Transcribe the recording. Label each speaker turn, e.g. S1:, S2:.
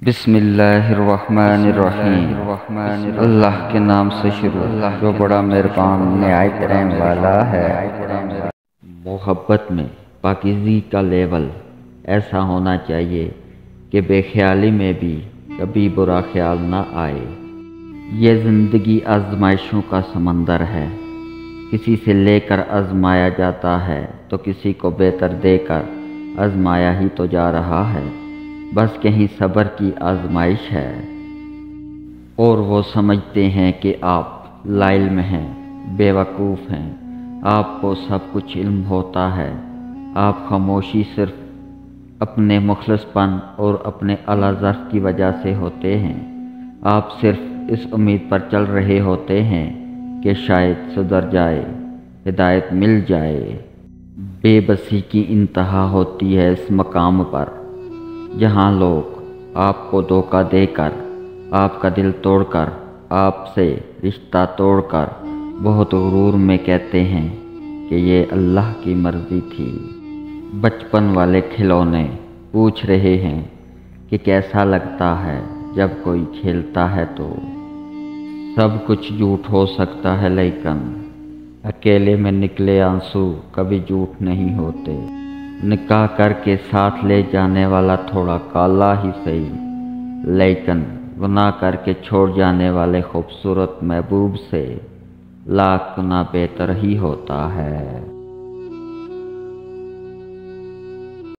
S1: بسم اللہ الرحمن الرحیم۔ اللہ کے نام سے شروع جو بڑا مہربان نہایت رحم والا ہے۔ محبت میں پاکیزگی کا لیول ایسا ہونا چاہیے کہ بے خیالی میں بھی کبھی برا خیال نہ آئے۔ یہ زندگی آزمائشوں کا سمندر ہے، کسی سے لے کر آزمایا جاتا ہے تو کسی کو بہتر دے کر آزمایا ہی تو جا رہا ہے۔ بس کہیں صبر کی آزمائش ہے اور وہ سمجھتے ہیں کہ آپ لا علم ہیں، بے وقوف ہیں، آپ کو سب کچھ علم ہوتا ہے۔ آپ خاموشی صرف اپنے مخلص پن اور اپنے اعلیٰ ظرف کی وجہ سے ہوتے ہیں۔ آپ صرف اس امید پر چل رہے ہوتے ہیں کہ شاید سدھر جائے، ہدایت مل جائے۔ بے بسی کی انتہا ہوتی ہے اس مقام پر جہاں لوگ آپ کو دھوکہ دے کر، آپ کا دل توڑ کر، آپ سے رشتہ توڑ کر بہت غرور میں کہتے ہیں کہ یہ اللہ کی مرضی تھی۔ بچپن والے کھلونے پوچھ رہے ہیں کہ کیسا لگتا ہے جب کوئی کھیلتا ہے تو۔ سب کچھ جھوٹ ہو سکتا ہے لیکن اکیلے میں نکلے آنسو کبھی جھوٹ نہیں ہوتے۔ نکاح کر کے ساتھ لے جانے والا تھوڑا کالا ہی صحیح، لیکن گناہ کر کے چھوڑ جانے والے خوبصورت محبوب سے لاکھ گنا بہتر ہی ہوتا ہے۔